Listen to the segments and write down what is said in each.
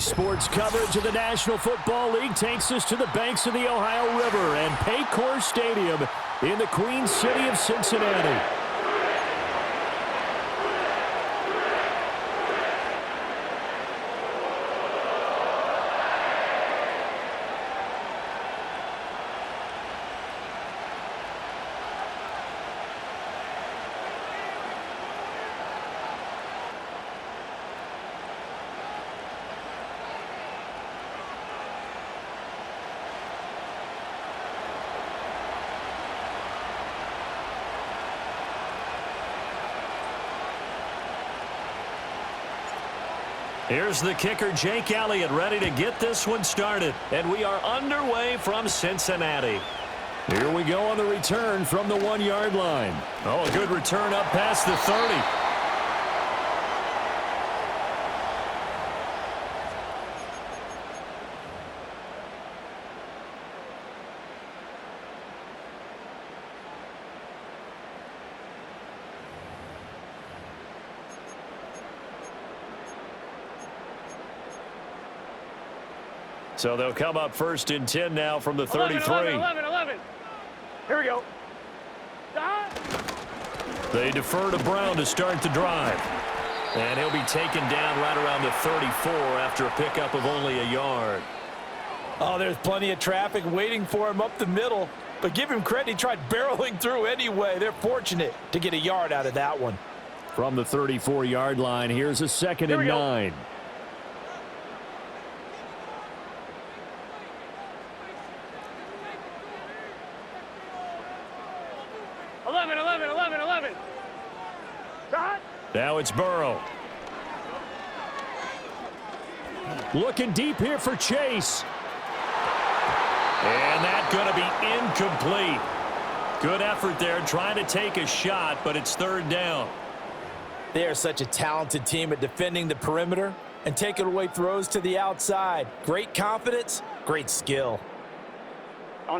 Sports coverage of the National Football League takes us to the banks of the Ohio River and Paycor Stadium in the Queen City of Cincinnati. Here's the kicker, Jake Elliott, ready to get this one started. And we are underway from Cincinnati. Here we go on the return from the 1-yard line. Oh, a good return up past the 30. So they'll come up 1st and 10 now from the 33. 11. Here we go. They defer to Brown to start the drive. And he'll be taken down right around the 34 after a pickup of only a yard. Oh, there's plenty of traffic waiting for him up the middle. But give him credit, he tried barreling through anyway. They're fortunate to get a yard out of that one. From the 34-yard line, here's a 2nd and 9. 11. Now it's Burrow. Looking deep here for Chase. And that's going to be incomplete. Good effort there trying to take a shot, but it's 3rd down. They are such a talented team at defending the perimeter and taking away throws to the outside. Great confidence, great skill.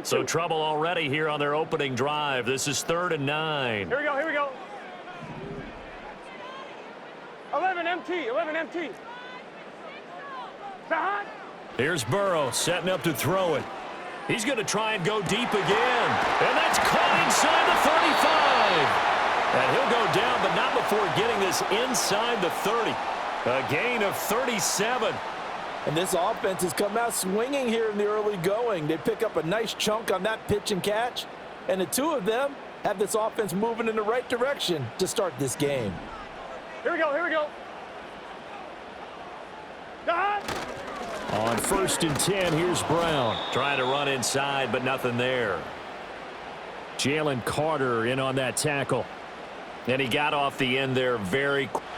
So trouble already here on their opening drive. This is 3rd and 9. Here we go. 11 empty. Here's Burrow setting up to throw it. He's going to try and go deep again. And that's caught inside the 35. And he'll go down, but not before getting this inside the 30. A gain of 37. And this offense has come out swinging here in the early going. They pick up a nice chunk on that pitch and catch. And the two of them have this offense moving in the right direction to start this game. Here we go. On 1st and 10, here's Brown. Trying to run inside, but nothing there. Jalen Carter in on that tackle. And he got off the end there very quickly.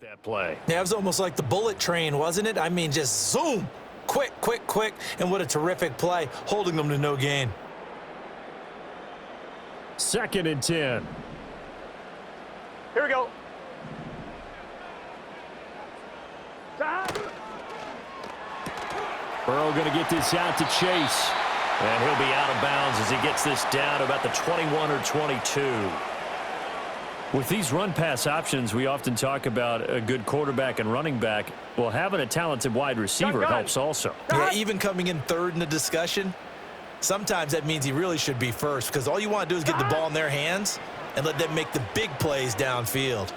That play. Yeah, it was almost like the bullet train, wasn't it? I mean, just zoom. Quick. And what a terrific play, holding them to no gain. 2nd and 10. Here we go. Burrow going to get this out to Chase. And he'll be out of bounds as he gets this down about the 21 or 22. With these run-pass options, we often talk about a good quarterback and running back. Well, having a talented wide receiver helps also. Yeah, even coming in 3rd in the discussion, sometimes that means he really should be 1st because all you want to do is get the ball in their hands and let them make the big plays downfield.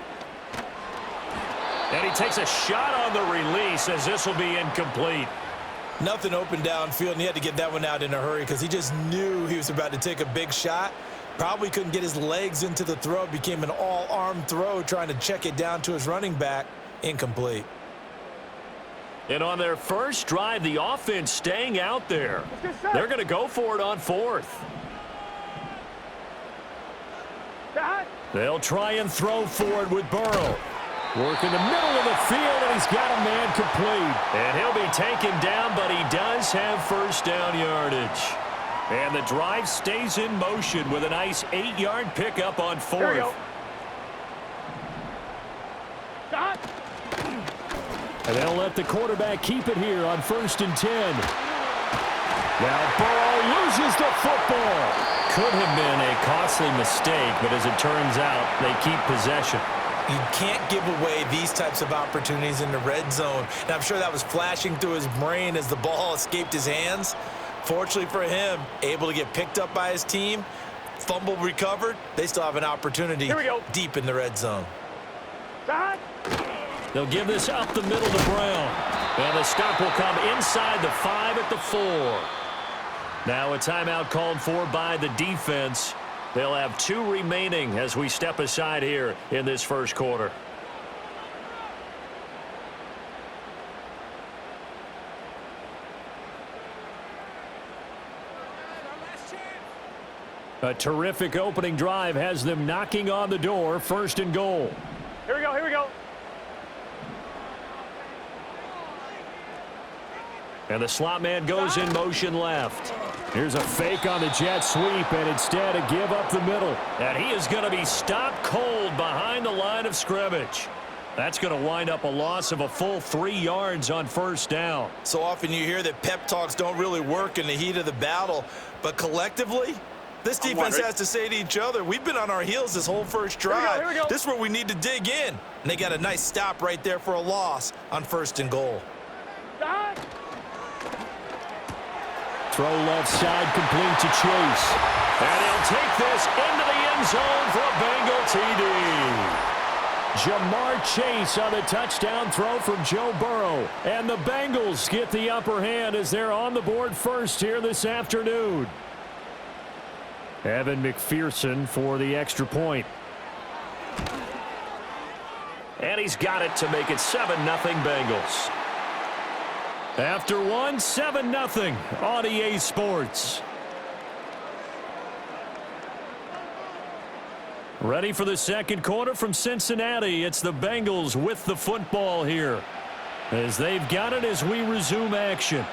And he takes a shot on the release as this will be incomplete. Nothing open downfield, and he had to get that one out in a hurry because he just knew he was about to take a big shot. Probably couldn't get his legs into the throw. It became an all-arm throw trying to check it down to his running back. Incomplete. And on their first drive, the offense staying out there. They're going to go for it on 4th. They'll try and throw for it with Burrow. Work in the middle of the field, and he's got a man complete. And he'll be taken down, but he does have first down yardage. And the drive stays in motion with a nice 8-yard pickup on fourth. Here we go. Stop. And they'll let the quarterback keep it here on 1st and 10. Now Burrow loses the football. Could have been a costly mistake, but as it turns out, they keep possession. You can't give away these types of opportunities in the red zone. And I'm sure that was flashing through his brain as the ball escaped his hands. Fortunately for him, able to get picked up by his team, fumble recovered. They still have an opportunity deep in the red zone. Stop. They'll give this up the middle to Brown. And the stop will come inside the 5 at the 4. Now a timeout called for by the defense. They'll have 2 remaining as we step aside here in this first quarter. A terrific opening drive has them knocking on the door. 1st and goal. Here we go. Here we go. And the slot man goes in motion left. Here's a fake on the jet sweep, and instead a give up the middle. And he is going to be stopped cold behind the line of scrimmage. That's going to wind up a loss of a full 3 yards on 1st down. So often you hear that pep talks don't really work in the heat of the battle, but collectively, this defense has to say to each other, we've been on our heels this whole first drive. Here we go. This is where we need to dig in. And they got a nice stop right there for a loss on 1st and goal. Stop. Throw left side complete to Chase. And he'll take this into the end zone for a Bengal TD. Jamar Chase on the touchdown throw from Joe Burrow. And the Bengals get the upper hand as they're on the board first here this afternoon. Evan McPherson for the extra point. And he's got it to make it 7-0 Bengals. After 1, 7-0 on EA Sports. Ready for the second quarter from Cincinnati. It's the Bengals with the football here, as they've got it as we resume action.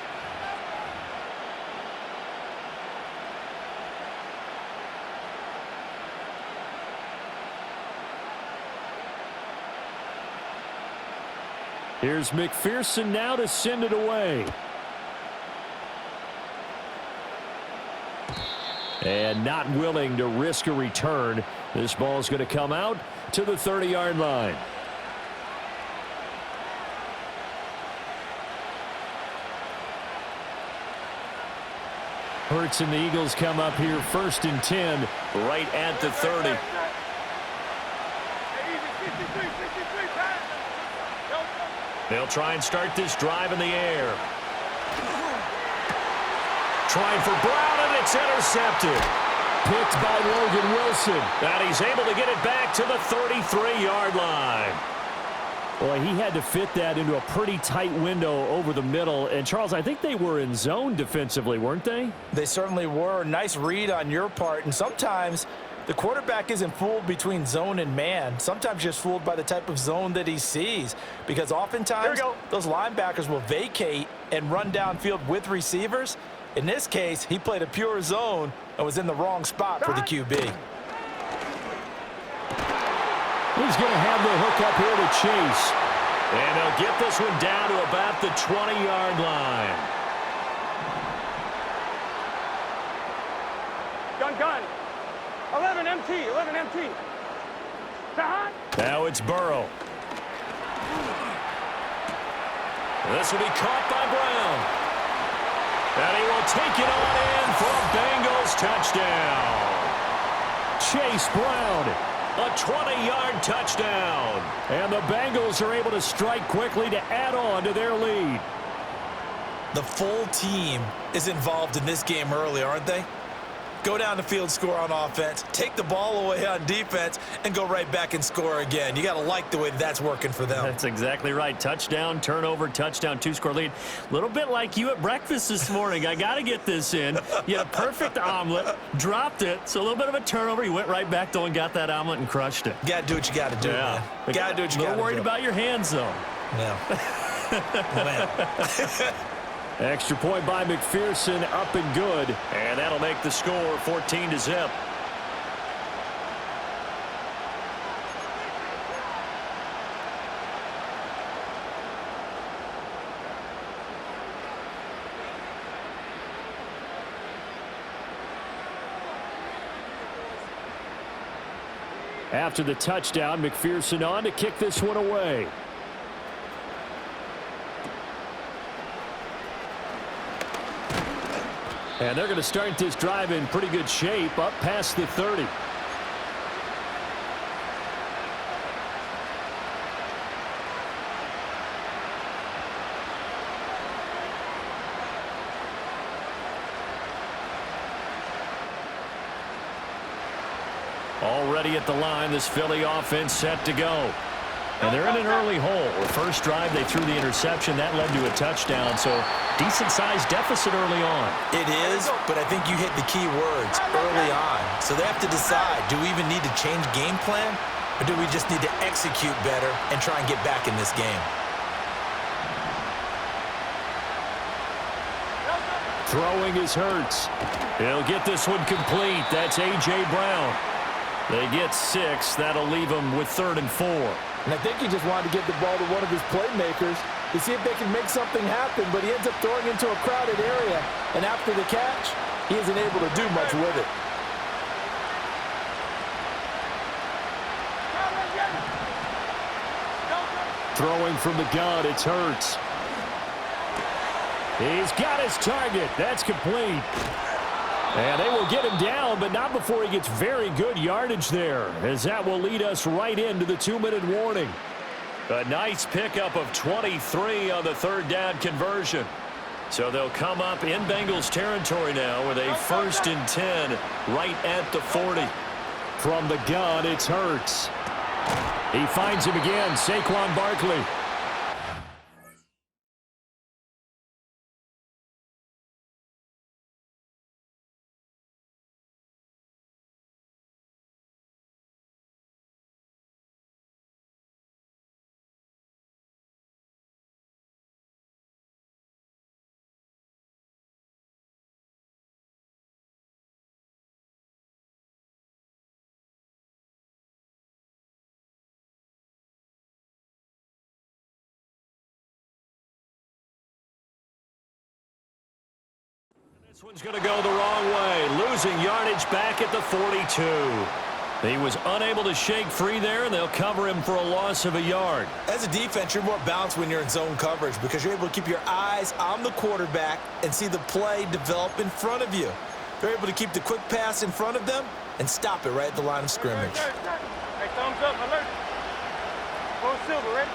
Here's McPherson now to send it away. And not willing to risk a return. This ball's going to come out to the 30-yard line. Hurts and the Eagles come up here 1st and 10 right at the 30. They'll try and start this drive in the air. Trying for Brown, and it's intercepted. Picked by Logan Wilson. And he's able to get it back to the 33-yard line. Boy, he had to fit that into a pretty tight window over the middle. And, Charles, I think they were in zone defensively, weren't they? They certainly were. Nice read on your part. And sometimes the quarterback isn't fooled between zone and man. Sometimes just fooled by the type of zone that he sees. Because oftentimes those linebackers will vacate and run downfield with receivers. In this case, he played a pure zone and was in the wrong spot for the QB. He's going to have the hook up here to Chase. And he'll get this one down to about the 20-yard line. Gun. 11 MT. 11 MT. Now it's Burrow. This will be caught by Brown. And he will take it on in for a Bengals touchdown. Chase Brown, a 20-yard touchdown. And the Bengals are able to strike quickly to add on to their lead. The full team is involved in this game early, aren't they? go down the field, score on offense, take the ball away on defense, and go right back and score again. You got to like the way that's working for them. That's exactly right. Touchdown, turnover, touchdown, two-score lead. A little bit like you at breakfast this morning. I got to get this in. You had a perfect omelet, dropped it, so a little bit of a turnover. You went right back, though, and got that omelet and crushed it. You got to do what you got to do, man. You got to do what you got to do. A little worried about your hands, though. Yeah. Extra point by McPherson, up and good. And that'll make the score 14-0. After the touchdown, McPherson on to kick this one away. And they're going to start this drive in pretty good shape, up past the 30. Already at the line, this Philly offense set to go. And they're in an early hole. The first drive, they threw the interception. That led to a touchdown, so decent-sized deficit early on. It is, but I think you hit the key words early on. So they have to decide, do we even need to change game plan, or do we just need to execute better and try and get back in this game? Throwing is Hurts. He'll get this one complete. That's A.J. Brown. They get 6. That'll leave them with 3rd and 4. And I think he just wanted to get the ball to one of his playmakers to see if they can make something happen, but he ends up throwing into a crowded area, and after the catch, he isn't able to do much with it. Throwing from the gun, it's Hurts. He's got his target. That's complete. And they will get him down, but not before he gets very good yardage there, as that will lead us right into the 2-minute warning. A nice pickup of 23 on the 3rd down conversion. So they'll come up in Bengals territory now with a 1st and 10 right at the 40. From the gun, it's Hurts. He finds him again, Saquon Barkley. This one's going to go the wrong way, losing yardage back at the 42. He was unable to shake free there, and they'll cover him for a loss of a yard. As a defense, you're more balanced when you're in zone coverage because you're able to keep your eyes on the quarterback and see the play develop in front of you. They're able to keep the quick pass in front of them and stop it right at the line of scrimmage. Hey, thumbs up, alert. Full silver, ready?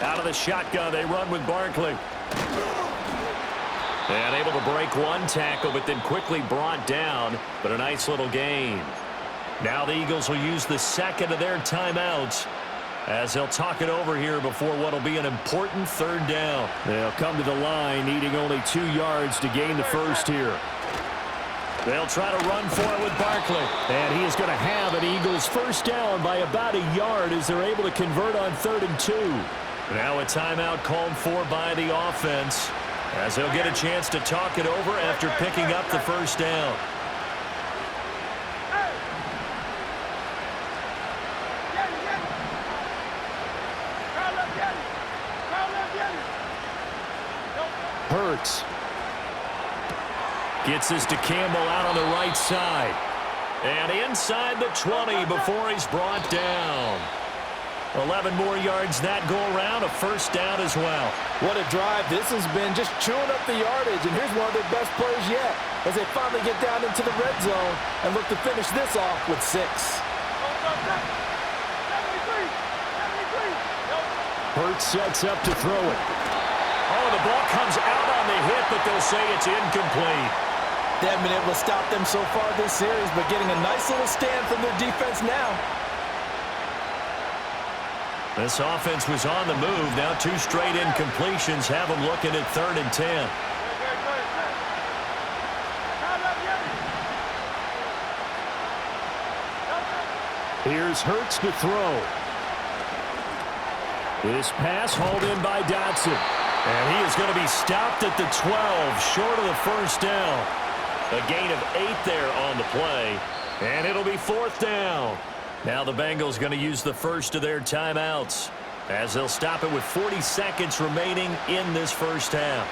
Out of the shotgun, they run with Barkley. And able to break one tackle, but then quickly brought down. But a nice little gain. Now the Eagles will use the second of their timeouts as they'll talk it over here before what will be an important 3rd down. They'll come to the line, needing only 2 yards to gain the first here. They'll try to run for it with Barkley. And he is going to have an Eagles 1st down by about a yard as they're able to convert on 3rd and 2. Now a timeout called for by the offense as they'll get a chance to talk it over after picking up the 1st down. Hurts. Gets this to Campbell out on the right side. And inside the 20 before he's brought down. 11 more yards that go around, a 1st down as well. What a drive this has been, just chewing up the yardage, and here's one of their best plays yet as they finally get down into the red zone and look to finish this off with 6. Hurts sets up to throw it. Oh, the ball comes out on the hit, but they'll say it's incomplete. They haven't been able to stop them so far this series, but getting a nice little stand from their defense now. This offense was on the move. Now 2 straight incompletions have them looking at 3rd and 10. Here's Hurts to throw. This pass hauled in by Dotson. And he is going to be stopped at the 12, short of the first down. A gain of 8 there on the play, and it'll be 4th down. Now the Bengals going to use the first of their timeouts as they'll stop it with 40 seconds remaining in this first half.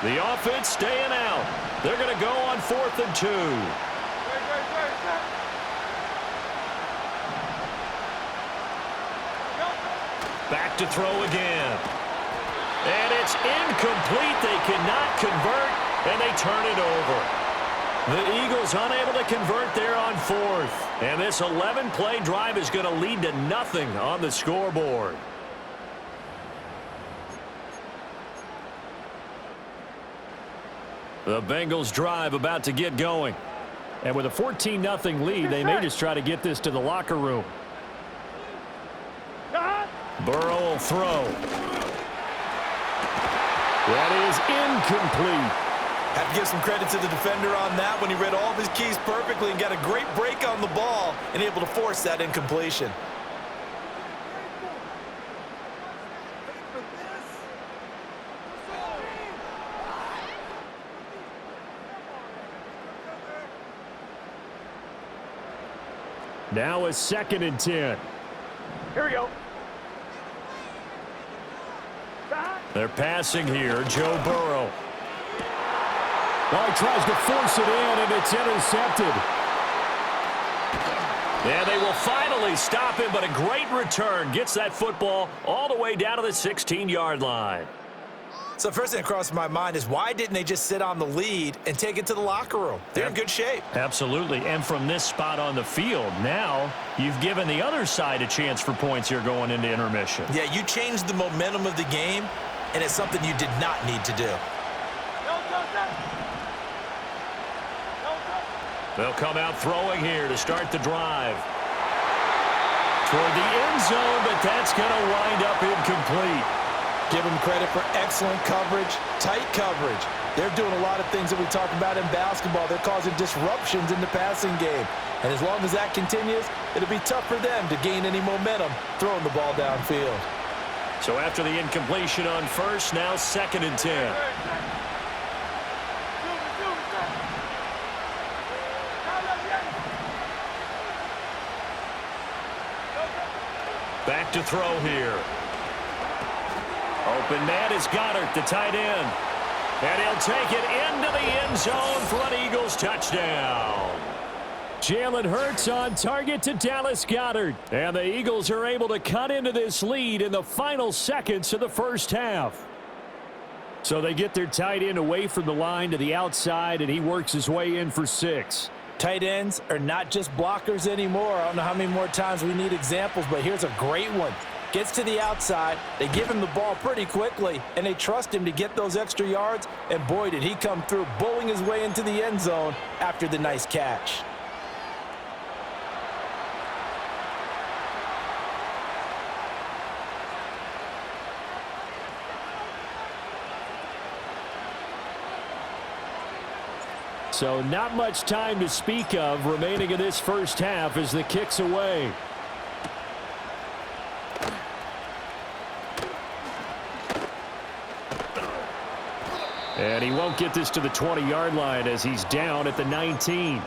The offense staying out. They're going to go on 4th and 2. Back to throw again. And it's incomplete. They cannot convert, and they turn it over. The Eagles unable to convert there on 4th. And this 11-play drive is going to lead to nothing on the scoreboard. The Bengals drive about to get going. And with a 14-0 lead, they may just try to get this to the locker room. Burrow will throw. That is incomplete. Have to give some credit to the defender on that when he read all of his keys perfectly and got a great break on the ball and able to force that incompletion. Now a 2nd and 10. Here we go. They're passing here. Joe Burrow. Oh, he tries to force it in, and it's intercepted. And they will finally stop him, but a great return. Gets that football all the way down to the 16-yard line. So first thing that crossed my mind is why didn't they just sit on the lead and take it to the locker room? They're in good shape. Absolutely. And from this spot on the field, now you've given the other side a chance for points here going into intermission. Yeah, you changed the momentum of the game, and it's something you did not need to do. They'll come out throwing here to start the drive. Toward the end zone, but that's going to wind up incomplete. Give them credit for excellent coverage, tight coverage. They're doing a lot of things that we talk about in basketball. They're causing disruptions in the passing game. And as long as that continues, it'll be tough for them to gain any momentum throwing the ball downfield. So after the incompletion on 1st, now 2nd and 10. Back to throw here. Open man is Goddard, the tight end. And he'll take it into the end zone for an Eagles touchdown. Jalen Hurts on target to Dallas Goedert. And the Eagles are able to cut into this lead in the final seconds of the first half. So they get their tight end away from the line to the outside, and he works his way in for 6. Tight ends are not just blockers anymore. I don't know how many more times we need examples, but here's a great one. Gets to the outside, they give him the ball pretty quickly, and they trust him to get those extra yards, and boy, did he come through, bowling his way into the end zone after the nice catch. So not much time to speak of remaining in this first half as the kick's away. And he won't get this to the 20-yard line as he's down at the 19.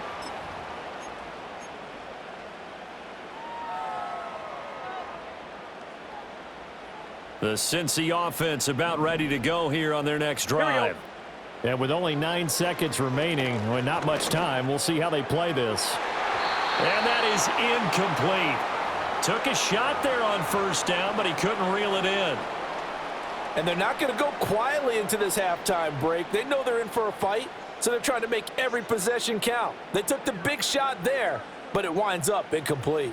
The Cincy offense about ready to go here on their next drive. And with only 9 seconds remaining, and not much time, we'll see how they play this. And that is incomplete. Took a shot there on 1st down, but he couldn't reel it in. And they're not going to go quietly into this halftime break. They know they're in for a fight. so they're trying to make every possession count. They took the big shot there, but it winds up incomplete.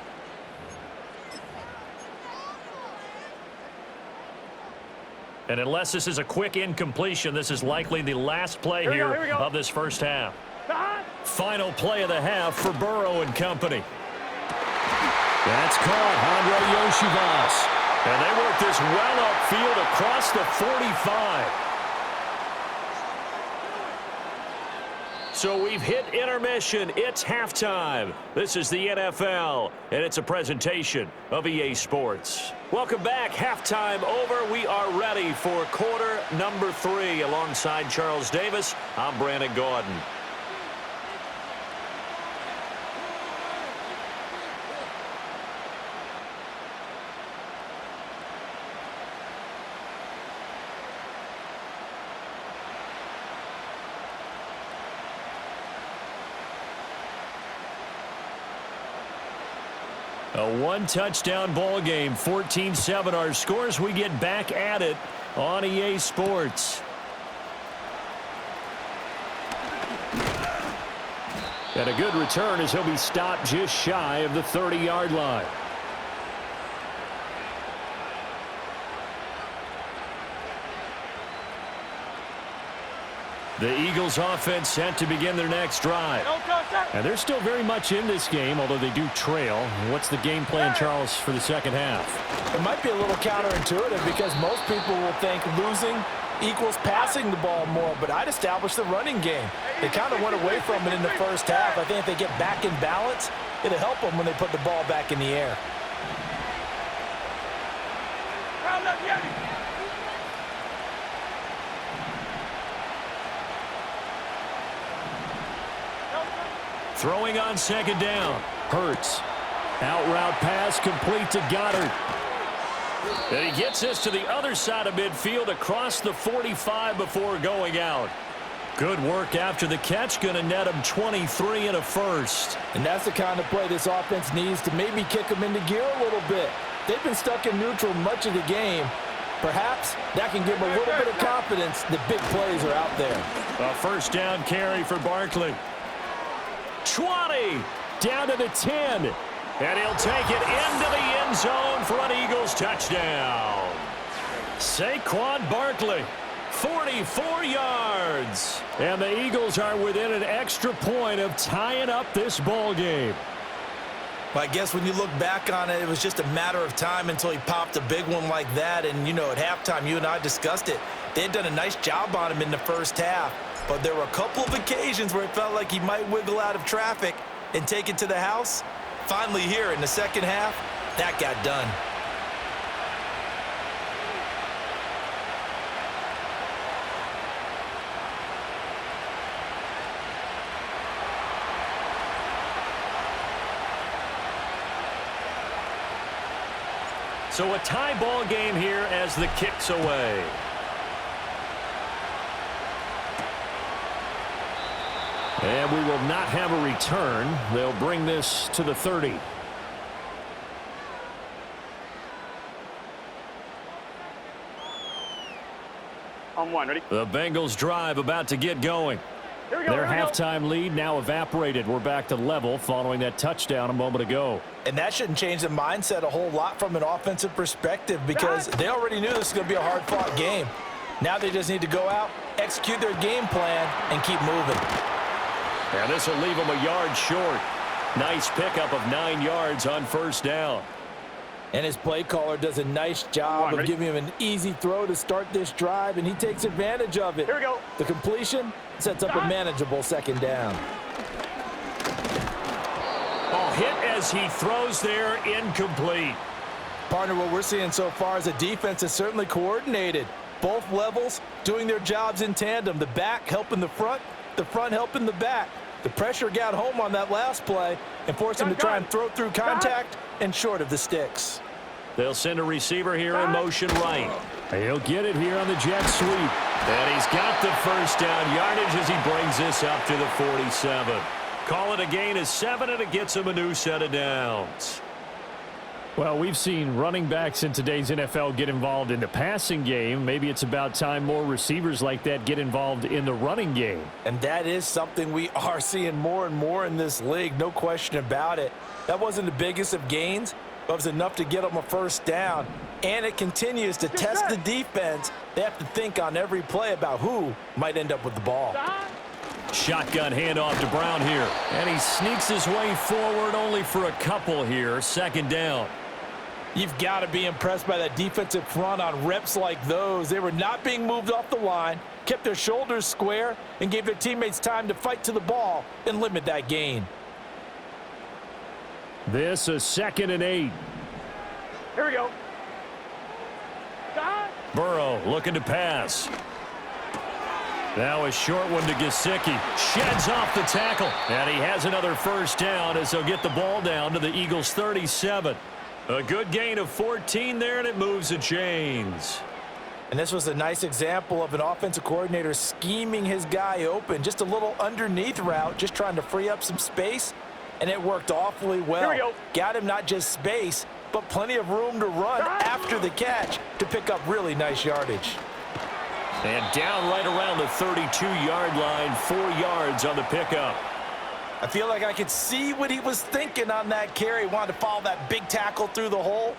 And unless this is a quick incompletion, this is likely the last play here of this first half. Final play of the half for Burrow and company. That's caught, Andre Yoshivas. And they work this well upfield across the 45. So we've hit intermission. It's halftime. This is the NFL, and it's a presentation of EA Sports. Welcome back. Halftime over. We are ready for quarter number 3. Alongside Charles Davis, I'm Brandon Gaudin. A one-touchdown ball game, 14-7 our scores. We get back at it on EA Sports. And a good return as he'll be stopped just shy of the 30-yard line. The Eagles offense set to begin their next drive. And they're still very much in this game, although they do trail. What's the game plan, Charles, for the second half? It might be a little counterintuitive because most people will think losing equals passing the ball more, but I'd establish the running game. They kind of went away from it in the first half. I think if they get back in balance, it'll help them when they put the ball back in the air. Throwing on second down. Hurts. Out route pass complete to Goddard. And he gets this to the other side of midfield across the 45 before going out. Good work after the catch. Going to net him 23 and a first. And that's the kind of play this offense needs to maybe kick them into gear a little bit. They've been stuck in neutral much of the game. Perhaps that can give them a little bit of confidence that big plays are out there. A first down carry for Barkley. 20, down to the 10. And he'll take it into the end zone for an Eagles touchdown. Saquon Barkley, 44 yards. And the Eagles are within an extra point of tying up this ball game. Well, I guess when you look back on it, it was just a matter of time until he popped a big one like that. And, you know, at halftime, you and I discussed it. They had done a nice job on him in the first half. But there were a couple of occasions where it felt like he might wiggle out of traffic and take it to the house. Finally here in the second half, that got done. So a tie ball game here as the kick's away. And we will not have a return. They'll bring this to the 30. On one, ready? The Bengals drive about to get going. Here we go, Their here we go. halftime lead now evaporated. We're back to level following that touchdown a moment ago. And that shouldn't change the mindset a whole lot from an offensive perspective because they already knew this was going to be a hard-fought game. Now they just need to go out, execute their game plan, and keep moving. And this will leave him a yard short. Nice pickup of 9 yards on first down. And his play caller does a nice job of giving him an easy throw to start this drive, and he takes advantage of it. Here we go. The completion sets up a manageable second down. Oh, hit as he throws there, incomplete. Partner, what we're seeing so far is a defense that's certainly coordinated. Both levels doing their jobs in tandem. The back helping the front helping the back. The pressure got home on that last play and forced him to try and throw through contact and short of the sticks. They'll send a receiver here in motion right. He'll get it here on the jet sweep. And he's got the first down yardage as he brings this up to the 47. Call it a gain of 7, and it gets him a new set of downs. Well, we've seen running backs in today's NFL get involved in the passing game. Maybe it's about time more receivers like that get involved in the running game. And that is something we are seeing more and more in this league, no question about it. That wasn't the biggest of gains, but it was enough to get them a first down. And it continues to test the defense. They have to think on every play about who might end up with the ball. Shotgun handoff to Brown here. And he sneaks his way forward only for a couple here. Second down. You've got to be impressed by that defensive front on reps like those. They were not being moved off the line, kept their shoulders square, and gave their teammates time to fight to the ball and limit that gain. This is 2nd and 8. Here we go. Burrow looking to pass. Now a short one to Gesicki. Sheds off the tackle. And he has another first down as they'll get the ball down to the Eagles' 37. A good gain of 14 there, and it moves the chains. And this was a nice example of an offensive coordinator scheming his guy open. Just a little underneath route, just trying to free up some space, and it worked awfully well. Here we go. Got him not just space, but plenty of room to run after the catch to pick up really nice yardage. And down right around the 32-yard line, 4 yards on the pickup. I feel like I could see what he was thinking on that carry. Wanted to follow that big tackle through the hole.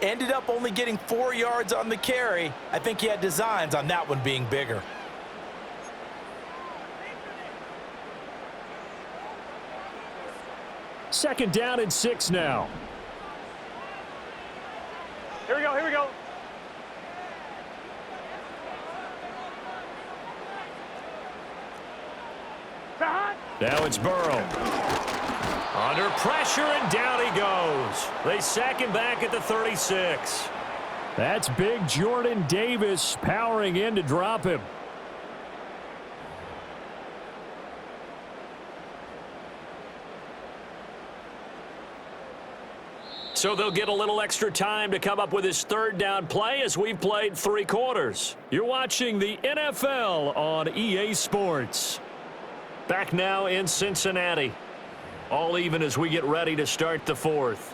Ended up only getting 4 yards on the carry. I think he had designs on that one being bigger. Second down and 6 now. Here we go, here we go. Now it's Burrow. Under pressure, and down he goes. They sack him back at the 36. That's big Jordan Davis powering in to drop him. So they'll get a little extra time to come up with his third down play as we've played 3 quarters. You're watching the NFL on EA Sports. Back now in Cincinnati. All even as we get ready to start the 4th.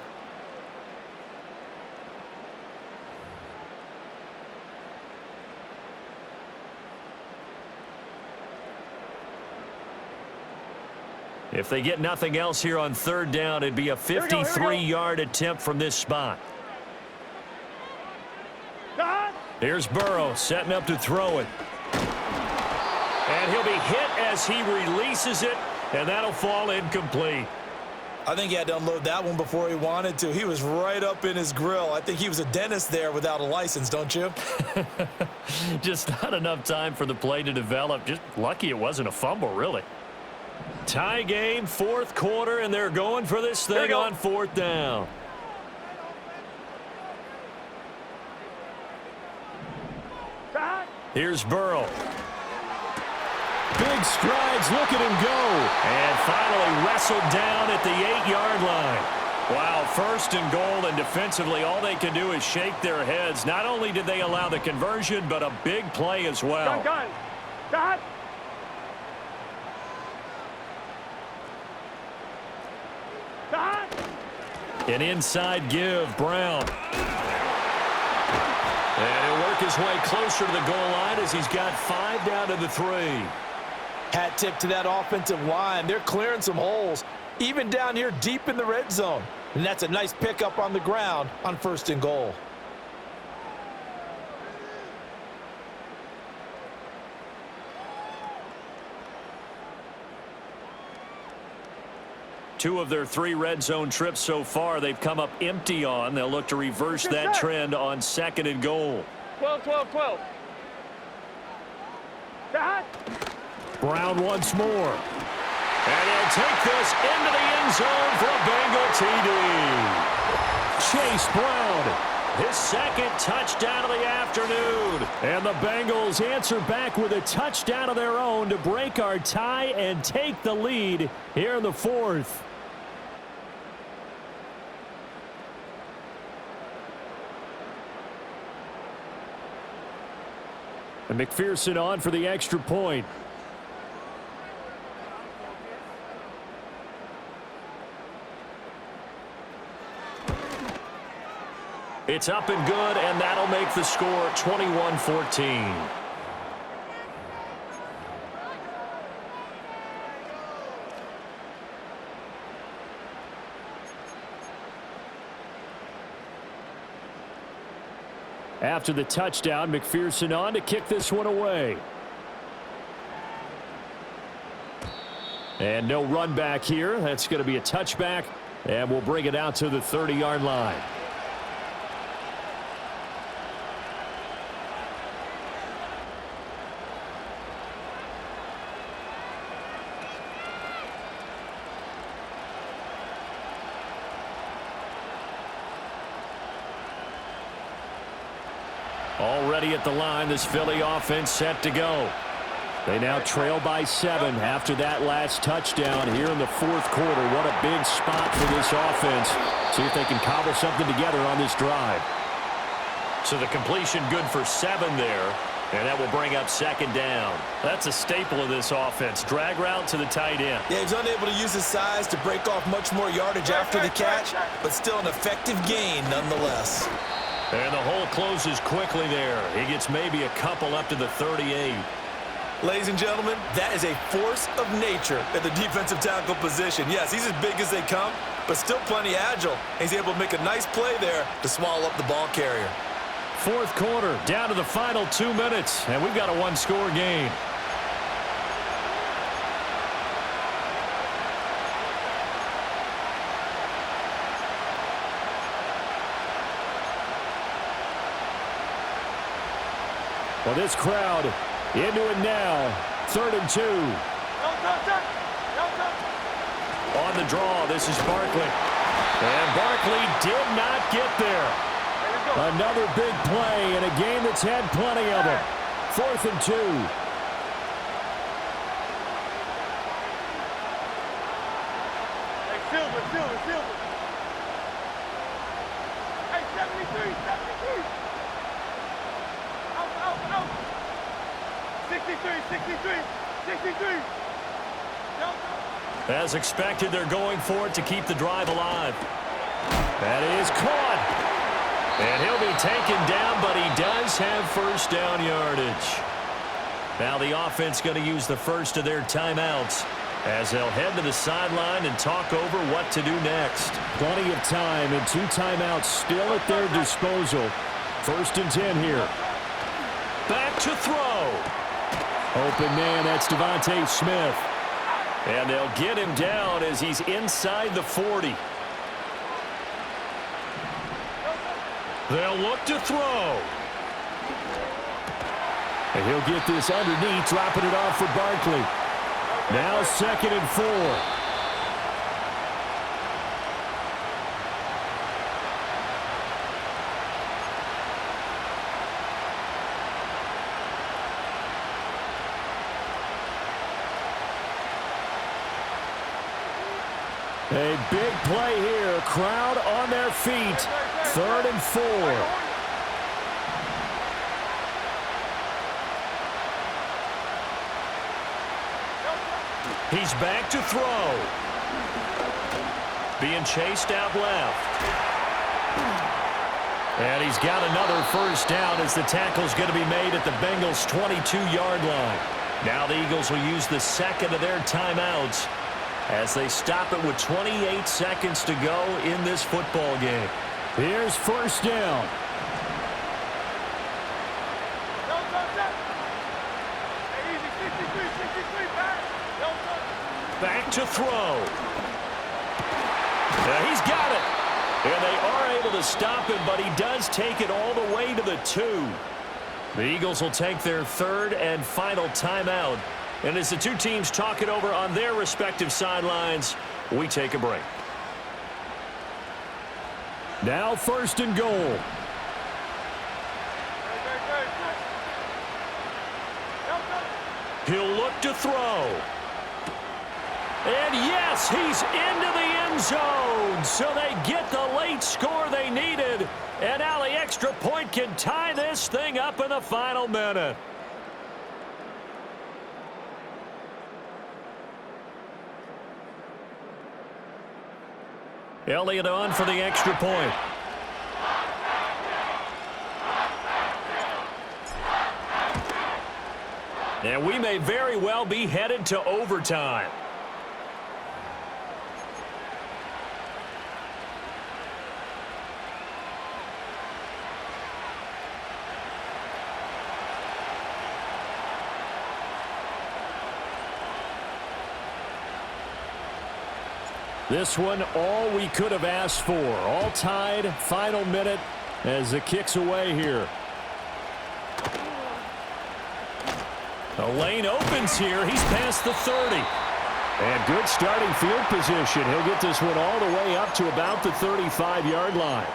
If they get nothing else here on 3rd down, it'd be a 53-yard attempt from this spot. Here's Burrow setting up to throw it. And he'll be hit as he releases it, and that'll fall incomplete. I think he had to unload that one before he wanted to. He was right up in his grill. I think he was a dentist there without a license, don't you? Just not enough time for the play to develop. Just lucky it wasn't a fumble, really. Tie game, 4th quarter, and they're going for this thing on 4th down. Here's Burrow. Big strides, look at him go. And finally wrestled down at the 8-yard line. Wow, 1st and goal, and defensively all they can do is shake their heads. Not only did they allow the conversion, but a big play as well. Gun. An inside give, Brown. And he'll work his way closer to the goal line as he's got 5 down to the 3. Hat tip to that offensive line. They're clearing some holes, even down here deep in the red zone. And that's a nice pickup on the ground on 1st and goal. Two of their 3 red zone trips so far, they've come up empty on. They'll look to reverse that trend on 2nd and goal. 12. Brown once more. And he'll take this into the end zone for a Bengal TD. Chase Brown, his 2nd touchdown of the afternoon. And the Bengals answer back with a touchdown of their own to break our tie and take the lead here in the 4th. And McPherson on for the extra point. It's up and good, and that'll make the score 21-14. After the touchdown, McPherson on to kick this one away. And no run back here. That's going to be a touchback, and we'll bring it out to the 30-yard line. Already at the line, this Philly offense set to go. They now trail by 7 after that last touchdown here in the fourth quarter. What a big spot for this offense. See if they can cobble something together on this drive. So the completion good for 7 there, and that will bring up second down. That's a staple of this offense. Drag route to the tight end. Yeah, he's unable to use his size to break off much more yardage after the catch, but still an effective gain nonetheless. And the hole closes quickly there. He gets maybe a couple up to the 38. Ladies and gentlemen, that is a force of nature at the defensive tackle position. Yes, he's as big as they come, but still plenty agile. He's able to make a nice play there to swallow up the ball carrier. Fourth quarter, down to the final 2 minutes, and we've got a one-score game. Well, this crowd into it now. 3rd and 2. On the draw, this is Barkley. And Barkley did not get there. Another big play in a game that's had plenty of them. 4th and 2. Hey, Silver. Hey, 73. Out. 63. As expected, they're going for it to keep the drive alive. That is caught. And he'll be taken down, but he does have first down yardage. Now the offense going to use the first of their timeouts as they'll head to the sideline and talk over what to do next. Plenty of time and 2 timeouts still at their disposal. 1st and 10 here. Back to throw. Open man, that's Devontae Smith. And they'll get him down as he's inside the 40. They'll look to throw. And he'll get this underneath, dropping it off for Barkley. Now 2nd and 4. A big play here. Crowd on their feet. 3rd and 4. He's back to throw. Being chased out left. And he's got another first down as the tackle's going to be made at the Bengals' 22-yard line. Now the Eagles will use the second of their timeouts as they stop it with 28 seconds to go in this football game. Here's first down. Back to throw. He's got it. And they are able to stop him, but he does take it all the way to the 2. The Eagles will take their 3rd and final timeout. And as the two teams talk it over on their respective sidelines, we take a break. Now 1st and goal. He'll look to throw. And yes, he's into the end zone. So they get the late score they needed. And now the extra point can tie this thing up in the final minute. Elliott on for the extra point. And we may very well be headed to overtime. This one, all we could have asked for. All tied, final minute as the kick's away here. The lane opens here. He's past the 30. And good starting field position. He'll get this one all the way up to about the 35-yard line.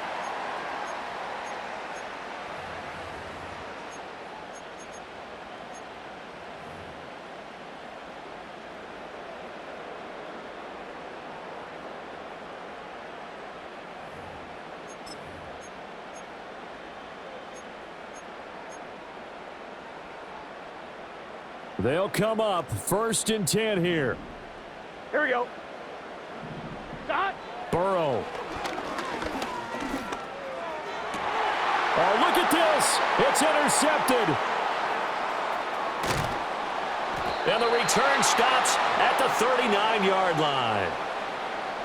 They'll come up 1st and 10 here. Here we go. Dot. Burrow. Oh, look at this. It's intercepted. And the return stops at the 39-yard line.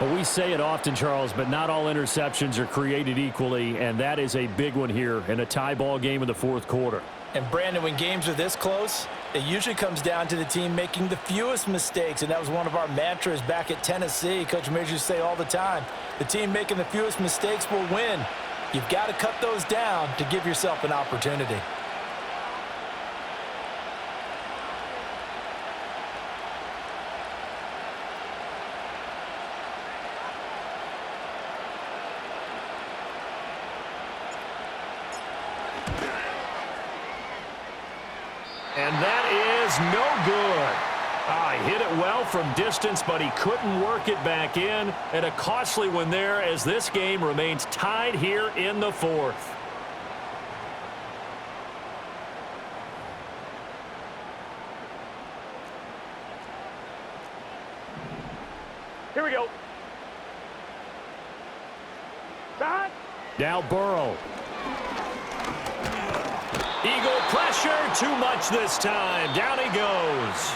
Well, we say it often, Charles, but not all interceptions are created equally, and that is a big one here in a tie ball game in the 4th quarter. And, Brandon, when games are this close, it usually comes down to the team making the fewest mistakes, and that was one of our mantras back at Tennessee. Coach Mears used to say all the time, the team making the fewest mistakes will win. You've got to cut those down to give yourself an opportunity. And that is no good. He hit it well from distance, but he couldn't work it back in. And a costly one there as this game remains tied here in the 4th. Here we go. Dot. Now Burrow. Eagle pressure, too much this time. Down he goes.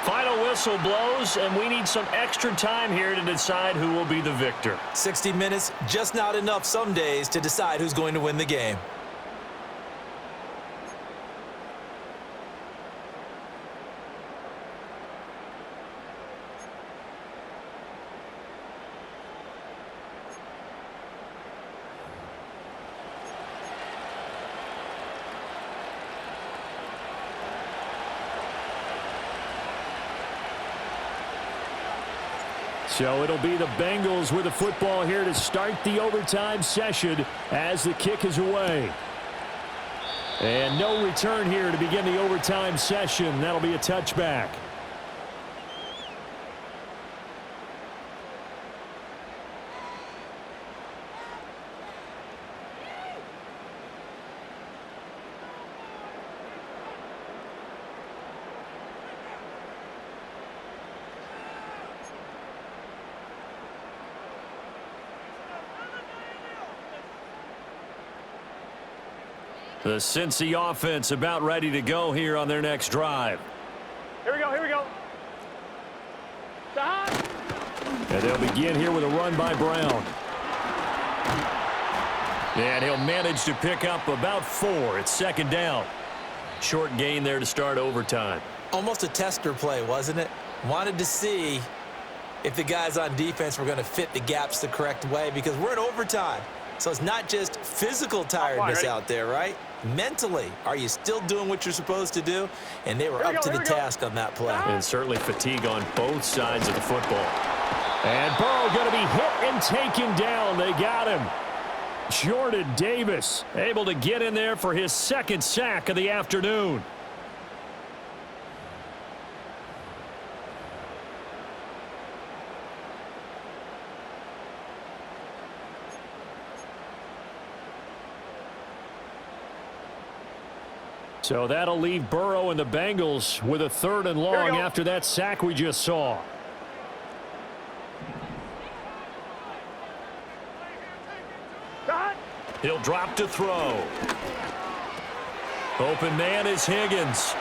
Final whistle blows, and we need some extra time here to decide who will be the victor. 60 minutes, just not enough some days to decide who's going to win the game. So it'll be the Bengals with the football here to start the overtime session as the kick is away. And no return here to begin the overtime session. That'll be a touchback. The Cincy offense about ready to go here on their next drive. Here we go. Here we go. Dot. And they'll begin here with a run by Brown. And he'll manage to pick up about 4. It's 2nd down. Short gain there to start overtime. Almost a tester play, wasn't it? Wanted to see if the guys on defense were going to fit the gaps the correct way, because we're in overtime. So it's not just physical tiredness out there, right? Mentally, are you still doing what you're supposed to do? And they were up to the task on that play. And certainly fatigue on both sides of the football. And Burrow going to be hit and taken down. They got him. Jordan Davis able to get in there for his 2nd sack of the afternoon. So that'll leave Burrow and the Bengals with a 3rd and long after that sack we just saw. Dot. He'll drop to throw. Open man is Higgins.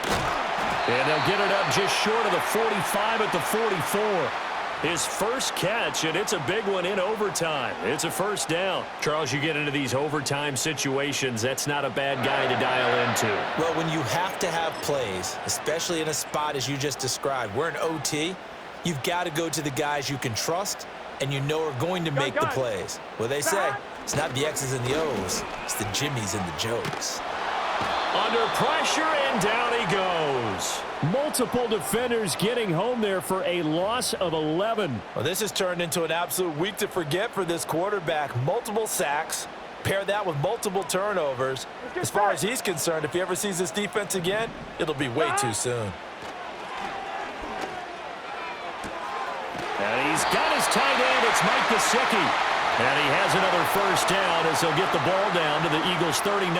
And they'll get it up just short of the 45 at the 44. His first catch, and it's a big one in overtime. It's a first down. Charles, you get into these overtime situations, that's not a bad guy to dial into. Well, when you have to have plays, especially in a spot as you just described, we're in OT, you've got to go to the guys you can trust and you know are going to make the plays. Well, they say it's not the X's and the O's, it's the Jimmies and the Joes. Under pressure, and down he goes. Multiple defenders getting home there for a loss of 11. Well, this has turned into an absolute week to forget for this quarterback. Multiple sacks. Pair that with multiple turnovers. As far as he's concerned, if he ever sees this defense again, it'll be way too soon. And he's got his tight end. It's Mike Gesicki. And he has another first down as he'll get the ball down to the Eagles' 39.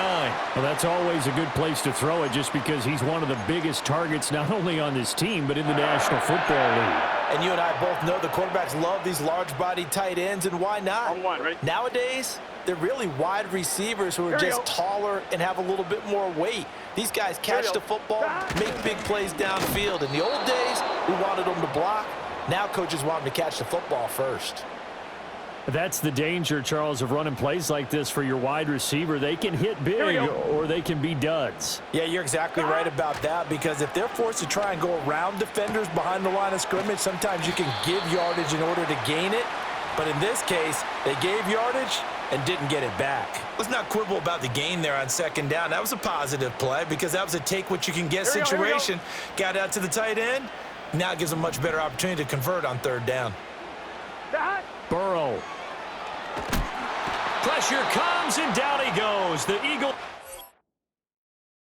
Well, that's always a good place to throw it just because he's one of the biggest targets not only on this team but in the National Football League. And you and I both know the quarterbacks love these large-body tight ends, and why not? Nowadays, they're really wide receivers who are just taller and have a little bit more weight. These guys catch the football, make big plays downfield. In the old days, we wanted them to block. Now coaches want them to catch the football first. That's the danger, Charles, of running plays like this for your wide receiver. They can hit big or they can be duds. Yeah, you're exactly right about that, because if they're forced to try and go around defenders behind the line of scrimmage, sometimes you can give yardage in order to gain it. But in this case, they gave yardage and didn't get it back. Let's not quibble about the gain there on second down. That was a positive play because that was a take-what-you-can-get situation. Got out to the tight end. Now it gives them a much better opportunity to convert on third down. Burrow. Pressure comes, and down he goes. The Eagles.